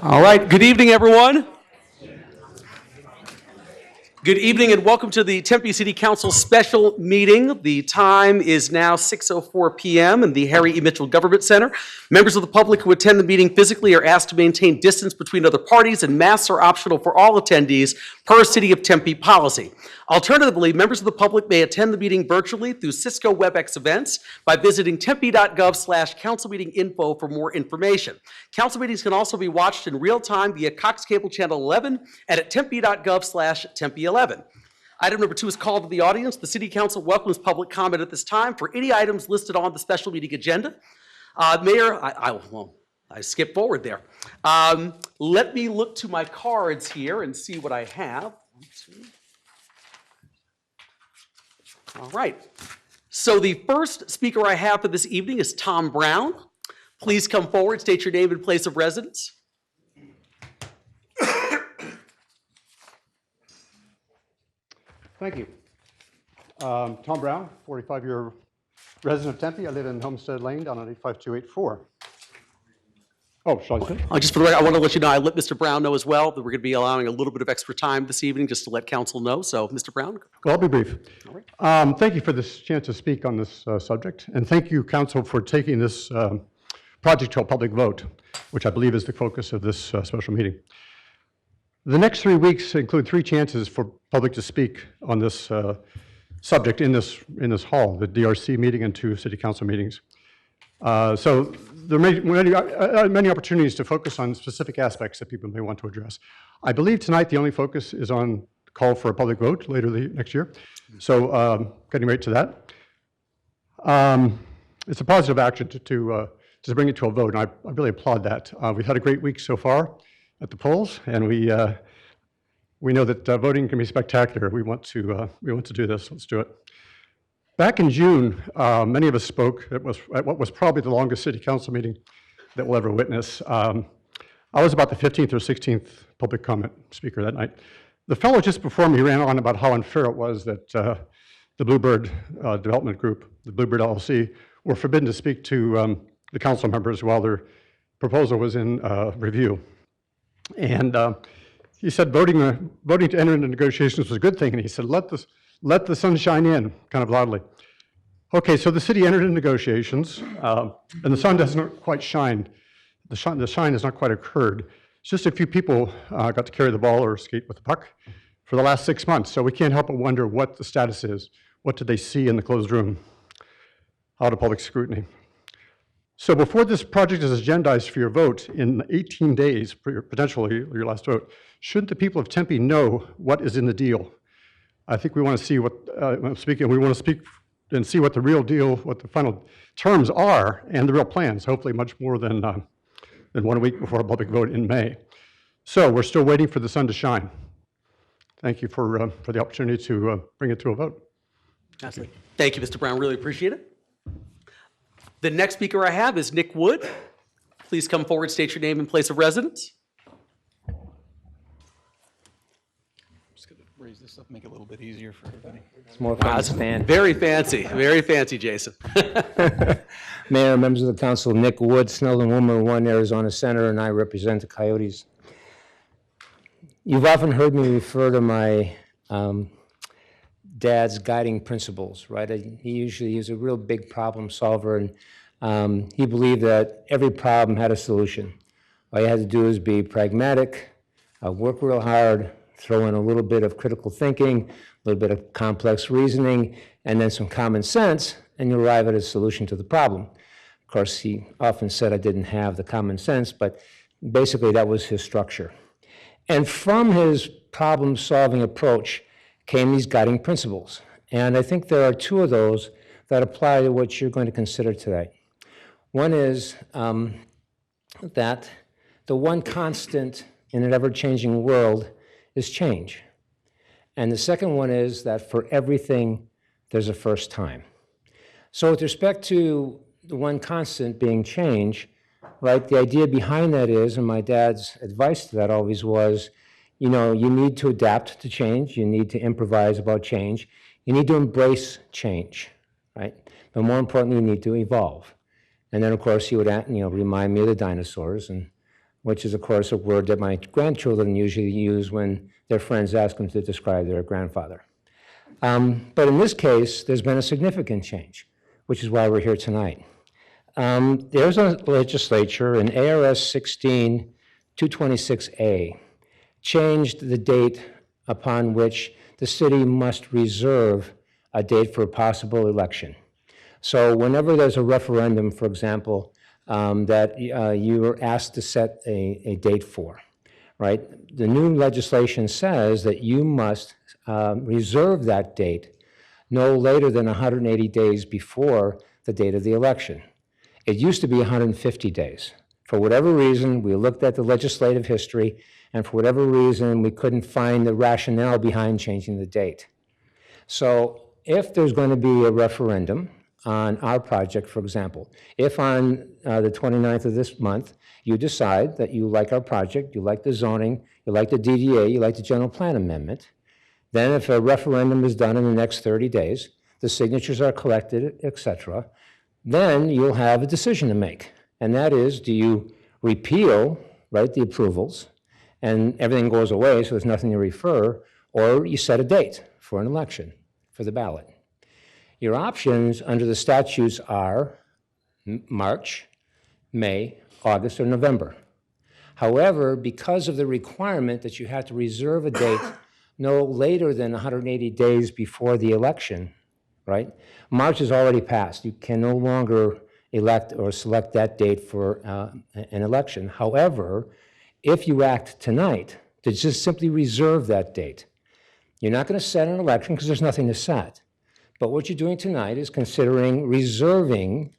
All right, good evening, everyone. Good evening and welcome to the Tempe City Council special meeting. The time is now 6:04 p.m. in the Harry E. Mitchell Government Center. Members of the public who attend the meeting physically are asked to maintain distance between other parties, and masks are optional for all attendees per City of Tempe policy. Alternatively, members of the public may attend the meeting virtually through Cisco WebEx events by visiting tempe.gov/councilmeetinginfo for more information. Council meetings can also be watched in real time via Cox Cable Channel 11 and at tempe.gov/tempe11. Item number 2 is called to the audience. The City Council welcomes public comment at this time for any items listed on the special meeting agenda. Mayor, I skipped forward there. Let me look to my cards here and see what I have. All right. So the first speaker I have for this evening is Tom Brown. Please come forward, state your name and place of residence. Thank you. Tom Brown, 45-year resident of Tempe. I live in Homestead Lane down on 85284. Oh, shall I say? Just for the record, I want to let you know, I let Mr. Brown know as well that we're going to be allowing a little bit of extra time this evening just to let council know. So, Mr. Brown. Well, I'll be brief. All right. Thank you for this chance to speak on this subject. And thank you, council, for taking this project to a public vote, which I believe is the focus of this special meeting. The next 3 weeks include 3 chances for public to speak on this subject in this hall, the DRC meeting and 2 city council meetings. So there may be many opportunities to focus on specific aspects that people may want to address. I believe tonight the only focus is on call for a public vote later next year. So getting right to that. It's a positive action to bring it to a vote, and I really applaud that. We've had a great week so far at the polls, and we know that voting can be spectacular. We want to do this. Let's do it. Back in June, many of us spoke at what was probably the longest city council meeting that we'll ever witness. I was about the 15th or 16th public comment speaker that night. The fellow just before me ran on about how unfair it was that the Bluebird Development Group, the Bluebird LLC, were forbidden to speak to the council members while their proposal was in review. And he said voting to enter into negotiations was a good thing, and he said, let the sun shine in, kind of loudly. Okay, so the city entered into negotiations, and the sun doesn't quite shine. The shine has not quite occurred. It's just a few people got to carry the ball or skate with the puck for the last 6 months, so we can't help but wonder what the status is. What did they see in the closed room out of public scrutiny? So before this project is agendized for your vote in 18 days, potentially your last vote, shouldn't the people of Tempe know what is in the deal? I think we want to see we want to speak and see what the real deal, what the final terms are, and the real plans, hopefully much more than 1 week before a public vote in May. So we're still waiting for the sun to shine. Thank you for the opportunity to bring it to a vote. Absolutely. Thank you, Mr. Brown. Really appreciate it. The next speaker I have is Nick Wood. Please come forward, state your name and place of residence. I'm just going to raise this up, make it a little bit easier for everybody. It's more fun to stand. Very fancy, Jason. Mayor, members of the council, Nick Wood, Snelling Womer 1, Arizona Center, and I represent the Coyotes. You've often heard me refer to my dad's guiding principles, right? He was a real big problem solver, and he believed that every problem had a solution. All you had to do is be pragmatic, work real hard, throw in a little bit of critical thinking, a little bit of complex reasoning, and then some common sense, and you arrive at a solution to the problem. Of course, he often said I didn't have the common sense, but basically that was his structure. And from his problem-solving approach came these guiding principles. And I think there are 2 of those that apply to what you're going to consider today. One is that the one constant in an ever-changing world is change. And the second one is that for everything, there's a first time. So with respect to the one constant being change, right, the idea behind that is, and my dad's advice to that always was, you know, you need to adapt to change, you need to improvise about change, you need to embrace change, right? But more importantly, you need to evolve. And then, of course, he would, remind me of the dinosaurs and which is, of course, a word that my grandchildren usually use when their friends ask them to describe their grandfather. But in this case, there's been a significant change, which is why we're here tonight. The Arizona legislature in ARS 16-226A changed the date upon which the city must reserve a date for a possible election. So whenever there's a referendum, for example, that you are asked to set a date for, right? The new legislation says that you must reserve that date no later than 180 days before the date of the election. It used to be 150 days. For whatever reason, we looked at the legislative history, and for whatever reason, we couldn't find the rationale behind changing the date. So if there's going to be a referendum on our project, for example, if on the 29th of this month, you decide that you like our project, you like the zoning, you like the DDA, you like the general plan amendment, then if a referendum is done in the next 30 days, the signatures are collected, et cetera, then you'll have a decision to make. And that is, do you repeal, right, the approvals, and everything goes away, so there's nothing to refer, or you set a date for an election, for the ballot. Your options under the statutes are March, May, August, or November. However, because of the requirement that you have to reserve a date no later than 180 days before the election, right? March is already passed. You can no longer elect or select that date for an election. However, if you act tonight to just simply reserve that date, you're not going to set an election because there's nothing to set. But what you're doing tonight is considering reserving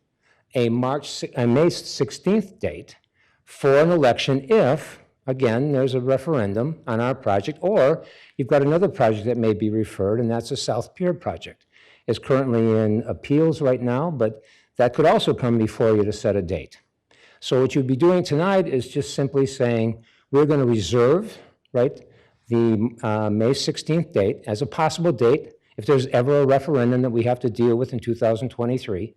a May 16th date for an election if, again, there's a referendum on our project, or you've got another project that may be referred, and that's the South Pier project. It's currently in appeals right now, but that could also come before you to set a date. So what you'd be doing tonight is just simply saying, we're going to reserve, right, the May 16th date as a possible date if there's ever a referendum that we have to deal with in 2023.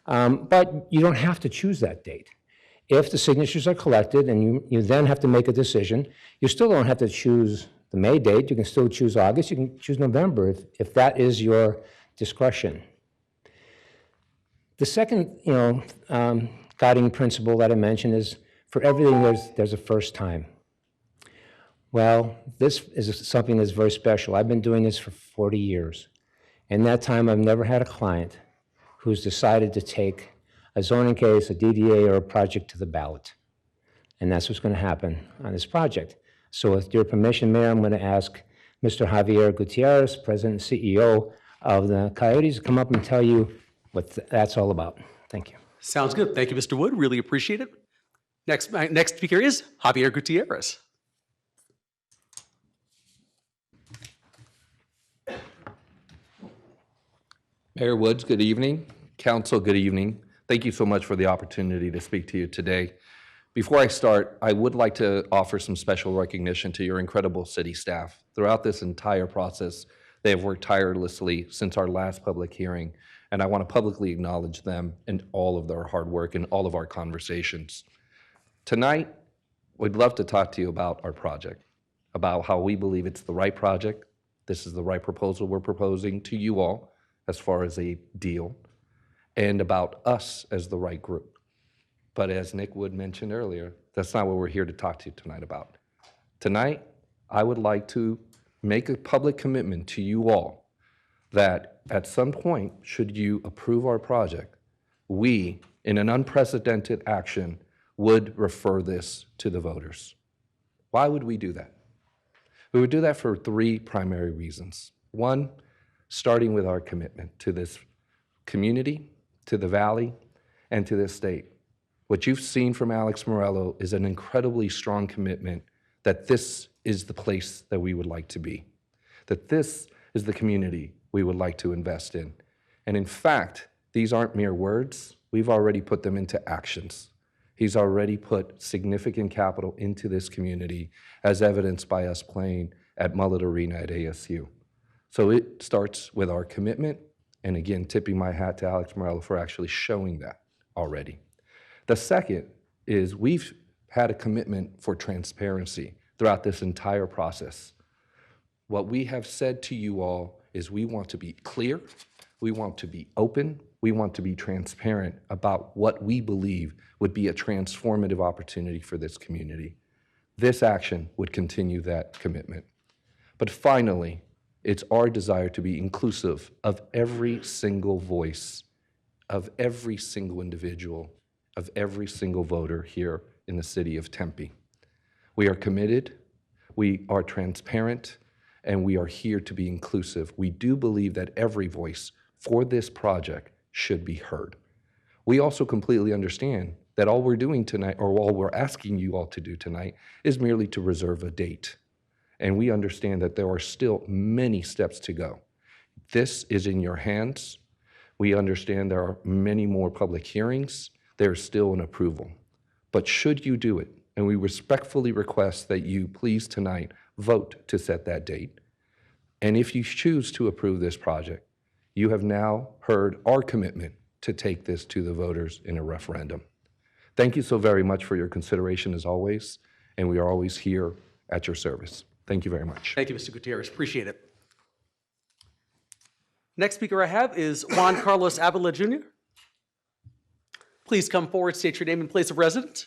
But you don't have to choose that date. If the signatures are collected and you then have to make a decision, you still don't have to choose the May date. You can still choose August. You can choose November if that is your discretion. The second, guiding principle that I mentioned is for everything there's a first time. Well, this is something that's very special. I've been doing this for 40 years. In that time, I've never had a client who's decided to take a zoning case, a DDA, or a project to the ballot. And that's what's going to happen on this project. So with your permission, Mayor, I'm going to ask Mr. Javier Gutierrez, President and CEO of the Coyotes, to come up and tell you what that's all about. Thank you. Sounds good. Thank you, Mr. Wood. Really appreciate it. Next speaker is Javier Gutierrez. Mayor Woods, good evening. Council, good evening. Thank you so much for the opportunity to speak to you today. Before I start, I would like to offer some special recognition to your incredible city staff. Throughout this entire process, they have worked tirelessly since our last public hearing, and I want to publicly acknowledge them and all of their hard work and all of our conversations. Tonight, we'd love to talk to you about our project, about how we believe it's the right project. This is the right proposal we're proposing to you all as far as a deal, and about us as the right group. But as Nick Wood mentioned earlier, that's not what we're here to talk to you tonight about. Tonight, I would like to make a public commitment to you all that at some point, should you approve our project, we, in an unprecedented action, would refer this to the voters. Why would we do that? We would do that for three primary reasons. One, starting with our commitment to this community, to the valley, and to this state. What you've seen from Alex Morello is an incredibly strong commitment that this is the place that we would like to be, that this is the community we would like to invest in. And in fact, these aren't mere words. We've already put them into actions. He's already put significant capital into this community, as evidenced by us playing at Mullet Arena at ASU. So it starts with our commitment, and again, tipping my hat to Alex Morello for actually showing that already. The second is we've had a commitment for transparency throughout this entire process. What we have said to you all is we want to be clear, we want to be open, we want to be transparent about what we believe would be a transformative opportunity for this community. This action would continue that commitment. But finally, it's our desire to be inclusive of every single voice, of every single individual, of every single voter here in the city of Tempe. We are committed, we are transparent, and we are here to be inclusive. We do believe that every voice for this project should be heard. We also completely understand that all we're doing tonight, or all we're asking you all to do tonight, is merely to reserve a date. And we understand that there are still many steps to go. This is in your hands. We understand there are many more public hearings. There's still an approval. But should you do it, and we respectfully request that you please tonight vote to set that date. And if you choose to approve this project, you have now heard our commitment to take this to the voters in a referendum. Thank you so very much for your consideration as always, and we are always here at your service. Thank you very much. Thank you, Mr. Gutierrez. Appreciate it. Next speaker I have is Juan Carlos Avila Jr. Please come forward, state your name and place of residence.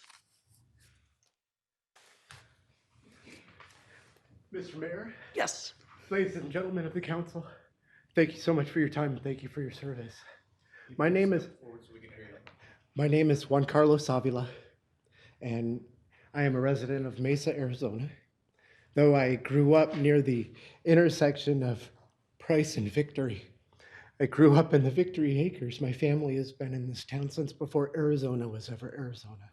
Mr. Mayor, Yes. ladies and gentlemen of the council, thank you so much for your time and thank you for your service. My name is Juan Carlos Avila, and I am a resident of Mesa, Arizona. Though I grew up near the intersection of Price and Victory, I grew up in the Victory Acres. My family has been in this town since before Arizona was ever Arizona.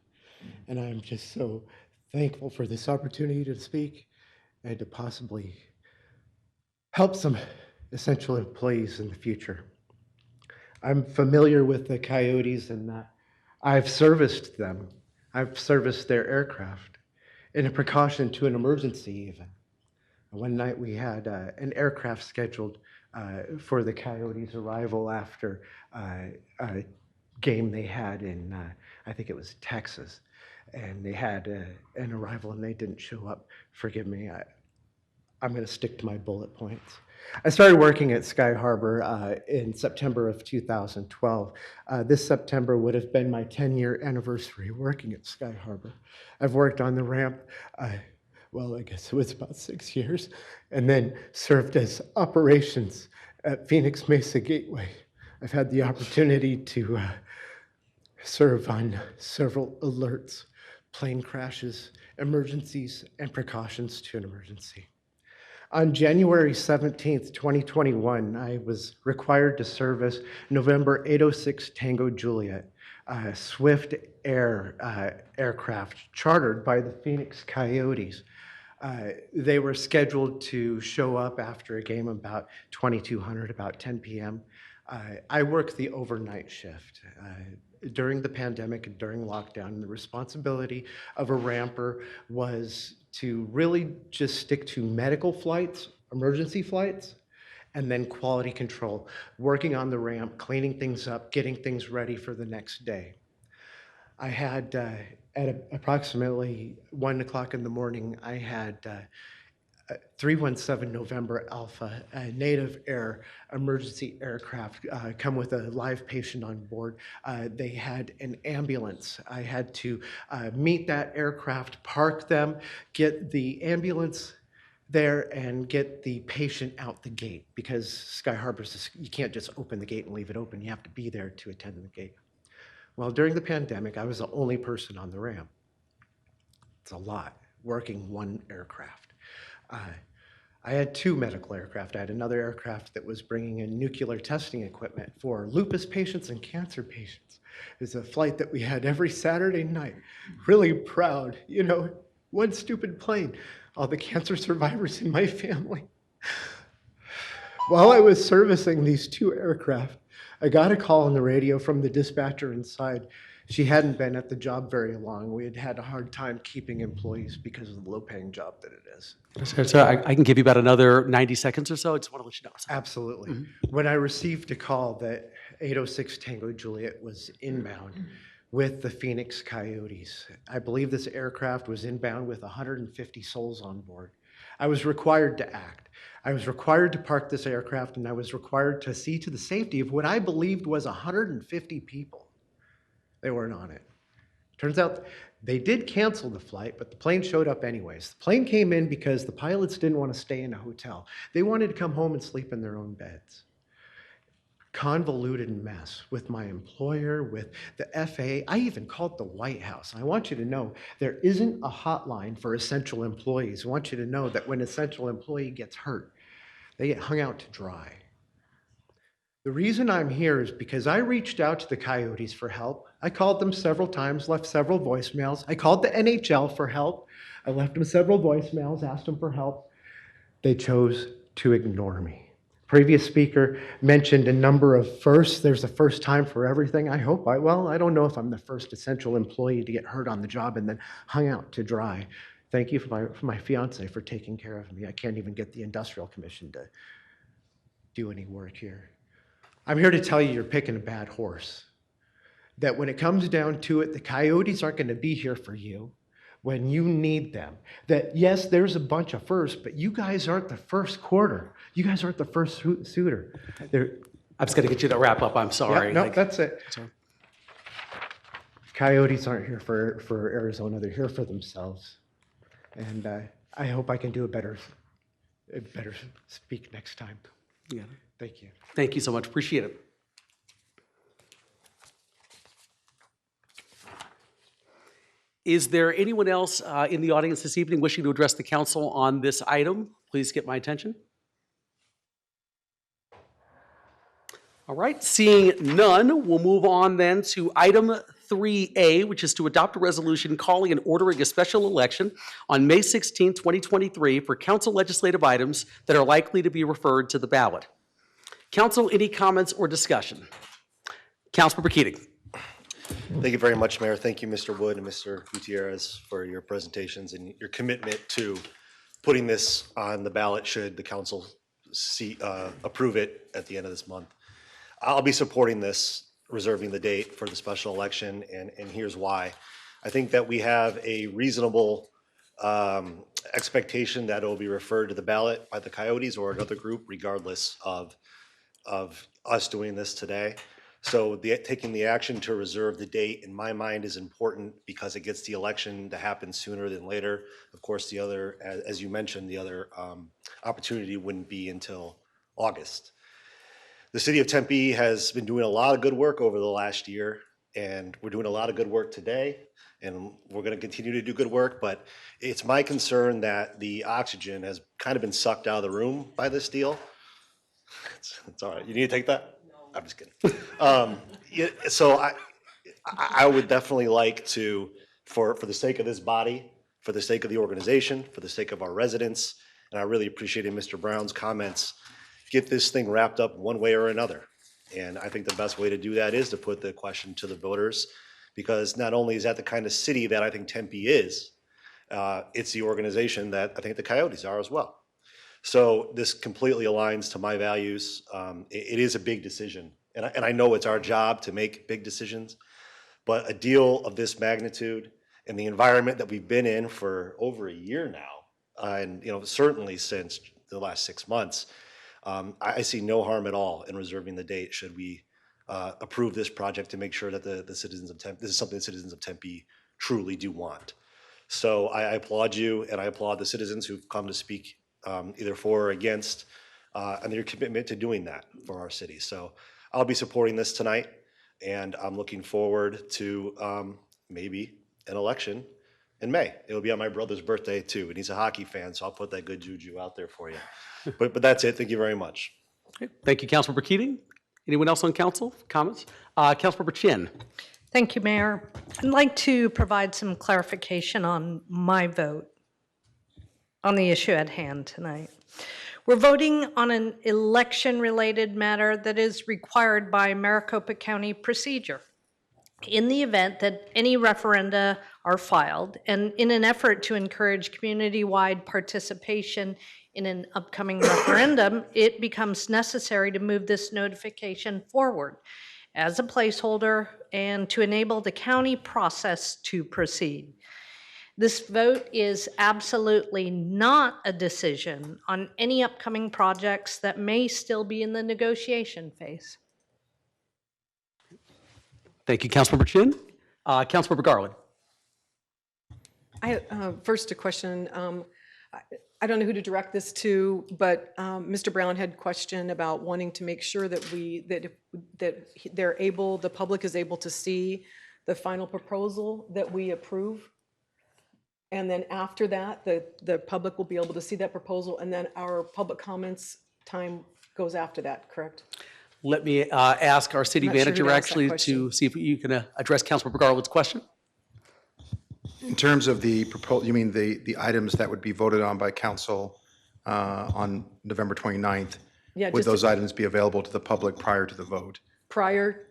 And I'm just so thankful for this opportunity to speak and to possibly help some essential employees in the future. I'm familiar with the Coyotes in that I've serviced them. I've serviced their aircraft in a precaution to an emergency even. One night we had an aircraft scheduled for the Coyotes' arrival after a game they had in, I think it was Texas. And they had an arrival and they didn't show up. Forgive me, I'm gonna stick to my bullet points. I started working at Sky Harbor in September of 2012. This September would have been my 10-year anniversary working at Sky Harbor. I've worked on the ramp, well, I guess it was about 6 years, and then served as operations at Phoenix Mesa Gateway. I've had the opportunity to serve on several alerts, plane crashes, emergencies, and precautions to an emergency. On January 17th, 2021, I was required to service November 806 Tango Juliet, a Swift Air aircraft chartered by the Phoenix Coyotes. They were scheduled to show up after a game about 2200, about 10 p.m. I worked the overnight shift. During the pandemic and during lockdown, the responsibility of a ramper was to really just stick to medical flights, emergency flights, and then quality control, working on the ramp, cleaning things up, getting things ready for the next day. I had, at approximately 1 o'clock in the morning, I had 317 November Alpha, a Native Air emergency aircraft, come with a live patient on board. They had an ambulance. I had to meet that aircraft, park them, get the ambulance there, and get the patient out the gate, because Sky Harbor's, you can't just open the gate and leave it open. You have to be there to attend to the gate. Well, during the pandemic, I was the only person on the ramp. It's a lot, working one aircraft. I had two medical aircraft. I had another aircraft that was bringing in nuclear testing equipment for lupus patients and cancer patients. It's a flight that we had every Saturday night. Really proud, you know, one stupid plane, all the cancer survivors in my family. While I was servicing these two aircraft, I got a call on the radio from the dispatcher inside. She hadn't been at the job very long. We had had a hard time keeping employees because of the low-paying job that it is. So I can give you about another 90 seconds or so. I just want to let you know. Absolutely. When I received a call that 806 Tango Juliet was inbound, with the Phoenix Coyotes. I believe this aircraft was inbound with 150 souls on board. I was required to act. I was required to park this aircraft, and I was required to see to the safety of what I believed was 150 people. They weren't on it. Turns out they did cancel the flight, but the plane showed up anyways. The plane came in because the pilots didn't want to stay in a hotel. They wanted to come home and sleep in their own beds. Convoluted mess with my employer, with the FAA. I even called the White House. I want you to know there isn't a hotline for essential employees. I want you to know that when an essential employee gets hurt, they get hung out to dry. The reason I'm here is because I reached out to the Coyotes for help. I called them several times, left several voicemails. I called the NHL for help. I left them several voicemails, asked them for help. They chose to ignore me. Previous speaker mentioned a number of firsts. There's a first time for everything. I don't know if I'm the first essential employee to get hurt on the job and then hung out to dry. Thank you for my fiance for taking care of me. I can't even get the Industrial Commission to do any work here. I'm here to tell you you're picking a bad horse. That when it comes down to it, the Coyotes aren't going to be here for you when you need them. That yes, there's a bunch of firsts, but you guys aren't the first quarter. You guys aren't the first suitor. I'm just going to get you to wrap up. I'm sorry. Yeah, no, that's it. Coyotes aren't here for Arizona. They're here for themselves. And I hope I can do a better speak next time. Yeah. Thank you. Thank you so much. Appreciate it. Is there anyone else in the audience this evening wishing to address the council on this item? Please get my attention. All right, seeing none, we'll move on then to item 3A, which is to adopt a resolution calling and ordering a special election on May 16, 2023 for council legislative items that are likely to be referred to the ballot. Council, any comments or discussion? Councilmember Keating. Thank you very much, Mayor. Thank you, Mr. Wood and Mr. Gutierrez, for your presentations and your commitment to putting this on the ballot should the council approve it at the end of this month. I'll be supporting this, reserving the date for the special election, and here's why. I think that we have a reasonable expectation that it will be referred to the ballot by the Coyotes or another group, regardless of us doing this today. So taking the action to reserve the date, in my mind, is important because it gets the election to happen sooner than later. Of course, the other, as you mentioned, the other opportunity wouldn't be until August. The city of Tempe has been doing a lot of good work over the last year, and we're doing a lot of good work today, and we're going to continue to do good work, but it's my concern that the oxygen has kind of been sucked out of the room by this deal. It's all right. You need to take that? I'm just kidding. So I would definitely like to, for the sake of this body, for the sake of the organization, for the sake of our residents, and I really appreciated Mr. Brown's comments, get this thing wrapped up one way or another. And I think the best way to do that is to put the question to the voters, because not only is that the kind of city that I think Tempe is, it's the organization that I think the Coyotes are as well. So this completely aligns to my values. It is a big decision, and I know it's our job to make big decisions, but a deal of this magnitude and the environment that we've been in for over a year now, and certainly since the last 6 months, I see no harm at all in reserving the date should we approve this project to make sure that the citizens of Tempe, this is something the citizens of Tempe truly do want. So I applaud you, and I applaud the citizens who've come to speak either for or against, and your commitment to doing that for our city. So I'll be supporting this tonight, and I'm looking forward to maybe an election in May. It'll be on my brother's birthday too, and he's a hockey fan, so I'll put that good juju out there for you. But that's it. Thank you very much. Okay. Thank you, Councilmember Keating. Anyone else on council? Comments? Councilmember Chin. Thank you, Mayor. I'd like to provide some clarification on my vote on the issue at hand tonight. We're voting on an election-related matter that is required by Maricopa County procedure. In the event that any referenda are filed, and in an effort to encourage community-wide participation in an upcoming referendum, it becomes necessary to move this notification forward. as a placeholder and to enable the county process to proceed. This vote is absolutely not a decision on any upcoming projects that may still be in the negotiation phase. Thank you, Councilmember Chin. Councilmember Garland. First, a question. I don't know who to direct this to, but Mr. Brown had a question about wanting to make sure that the public is able to see the final proposal that we approve. And then after that, the public will be able to see that proposal, and then our public comments time goes after that, correct? Let me ask our city I'm not sure who manager to ask that actually to question. see if you can address Councilmember Garland's question. In terms of the proposal, you mean the items that would be voted on by council on November 29th? Yeah, Would just those items be available to the public prior to the vote? prior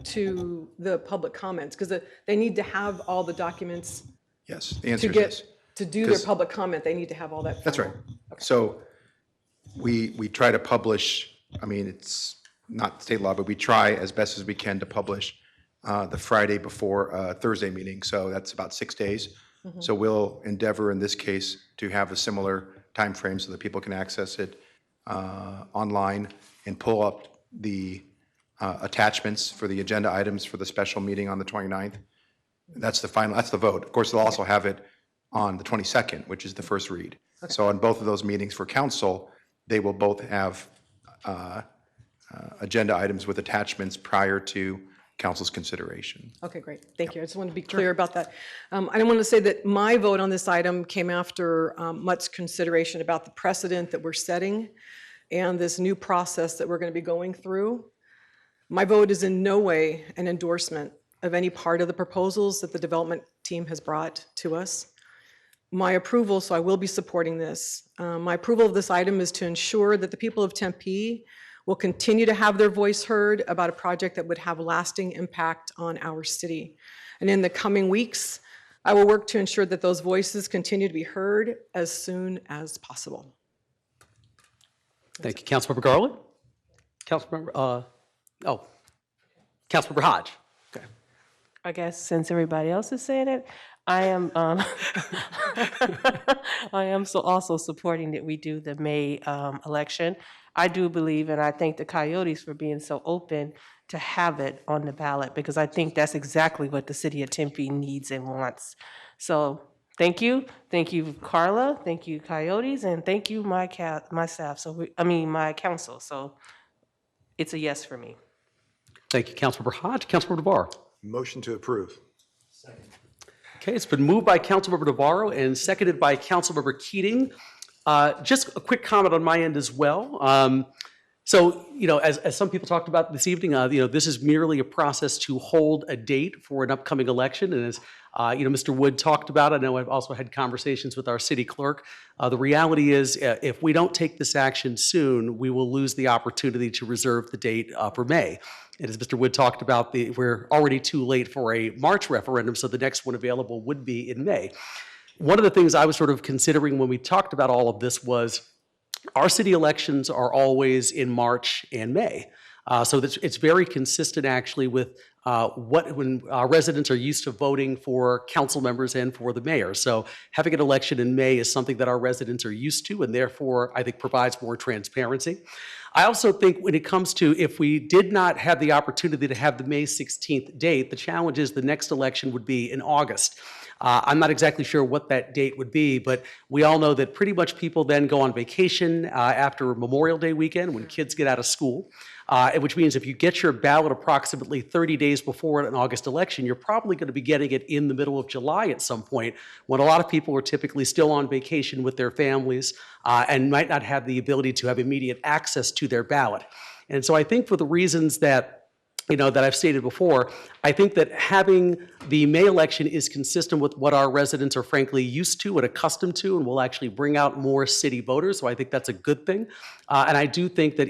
to the public comments, because they need to have all the documents Yes, the to answer is yes. to do their 'Cause- public comment. They need to have all that. That's right. So we try to publish, I mean, it's not state law, but we try as best as we can to publish the Friday before Thursday meeting. So that's about 6 days. So we'll endeavor in this case to have a similar time frame so that people can access it online and pull up the attachments for the agenda items for the special meeting on the 29th. That's the final, that's the vote. Of course, they'll also have it on the 22nd, which is the first read. So on both of those meetings for council, they will both have agenda items with attachments prior to council's consideration. Okay, great. Thank you. I just want to be clear about that. I want to say that my vote on this item came after much consideration about the precedent that we're setting and this new process that we're going to be going through. My vote is in no way an endorsement of any part of the proposals that the development team has brought to us. My approval, so I will be supporting this. My approval of this item is to ensure that the people of Tempe will continue to have their voice heard about a project that would have lasting impact on our city. And in the coming weeks, I will work to ensure that those voices continue to be heard as soon as possible. Thank you, Councilmember Garland. Councilmember Hodge. Okay. I guess since everybody else is saying it, I am I am also supporting that we do the May election. I do believe, and I thank the Coyotes for being so open to have it on the ballot, because I think that's exactly what the city of Tempe needs and wants. So thank you, Carla, thank you, Coyotes, and thank you, my staff. So my council. So it's a yes for me. Thank you, Councilmember Hodge. Councilmember Navarro. Motion to approve. Okay, it's been moved by Councilmember Navarro and seconded by Councilmember Keating. Just a quick comment on my end as well. So, as some people talked about this evening, this is merely a process to hold a date for an upcoming election. And as, Mr. Wood talked about, I know I've also had conversations with our city clerk. The reality is, if we don't take this action soon, we will lose the opportunity to reserve the date for May. And as Mr. Wood talked about, we're already too late for a March referendum, so the next one available would be in May. One of the things I was sort of considering when we talked about all of this was our city elections are always in March and May. So it's very consistent actually with when residents are used to voting for council members and for the mayor. So having an election in May is something that our residents are used to, and therefore I think provides more transparency. I also think when it comes to if we did not have the opportunity to have the May 16th date, the challenge is the next election would be in August. I'm not exactly sure what that date would be, but we all know that pretty much people then go on vacation after Memorial Day weekend when kids get out of school, which means if you get your ballot approximately 30 days before an August election, you're probably going to be getting it in the middle of July at some point, when a lot of people are typically still on vacation with their families and might not have the ability to have immediate access to their ballot. And so I think for the reasons that that I've stated before, I think that having the May election is consistent with what our residents are frankly used to and accustomed to, and will actually bring out more city voters. So I think that's a good thing. And I do think that,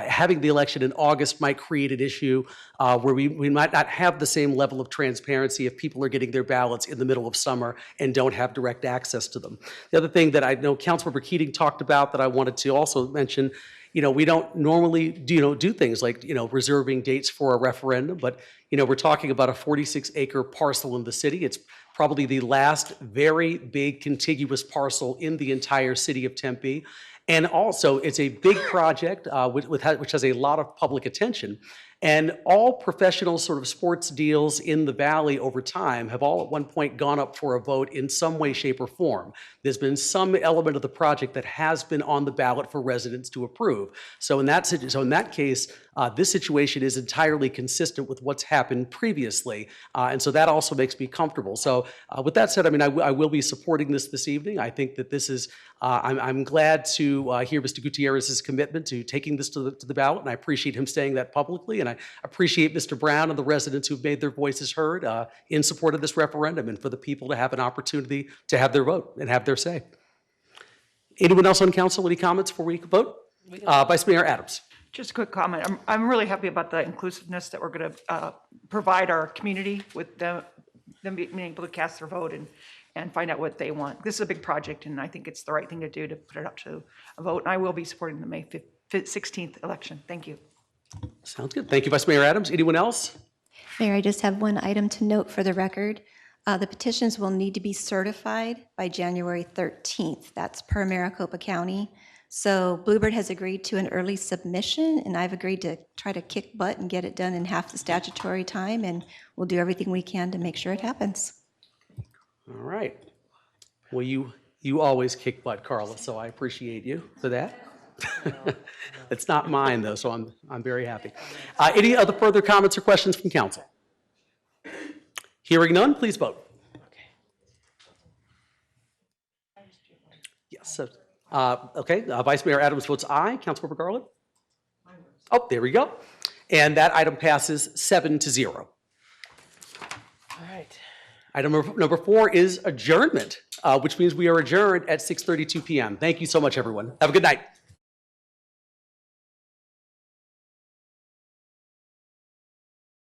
having the election in August might create an issue where we might not have the same level of transparency if people are getting their ballots in the middle of summer and don't have direct access to them. The other thing that I know Councilmember Keating talked about that I wanted to also mention, we don't normally do things like, reserving dates for a referendum, but, we're talking about a 46-acre parcel in the city. It's probably the last very big contiguous parcel in the entire city of Tempe. And also, it's a big project which has a lot of public attention. And all professional sort of sports deals in the valley over time have all at one point gone up for a vote in some way, shape, or form. There's been some element of the project that has been on the ballot for residents to approve. So in that case, this situation is entirely consistent with what's happened previously. And so that also makes me comfortable. So with that said, I will be supporting this evening. I think that this is, I'm glad to hear Mr. Gutierrez's commitment to taking this to the ballot, and I appreciate him saying that publicly. And I appreciate Mr. Brown and the residents who've made their voices heard in support of this referendum and for the people to have an opportunity to have their vote and have their say. Anyone else on council, any comments before we vote? Vice Mayor Adams. Just a quick comment. I'm really happy about the inclusiveness that we're going to provide our community with them being able to cast their vote and find out what they want. This is a big project, and I think it's the right thing to do to put it up to a vote. And I will be supporting the May 16th election. Thank you. Sounds good. Thank you, Vice Mayor Adams. Anyone else? Mayor, I just have one item to note for the record. The petitions will need to be certified by January 13th. That's per Maricopa County. So Bluebird has agreed to an early submission, and I've agreed to try to kick butt and get it done in half the statutory time, and we'll do everything we can to make sure it happens. All right. Well, you always kick butt, Carla, so I appreciate you for that. It's not mine, though, so I'm very happy. Any other further comments or questions from council? Hearing none, please vote. Yes. Okay. Vice Mayor Adams votes aye. Councilmember Garland? Oh, there we go. And that item passes 7-0. All right. Item number 4 is adjournment, which means we are adjourned at 6:32 p.m. Thank you so much, everyone. Have a good night.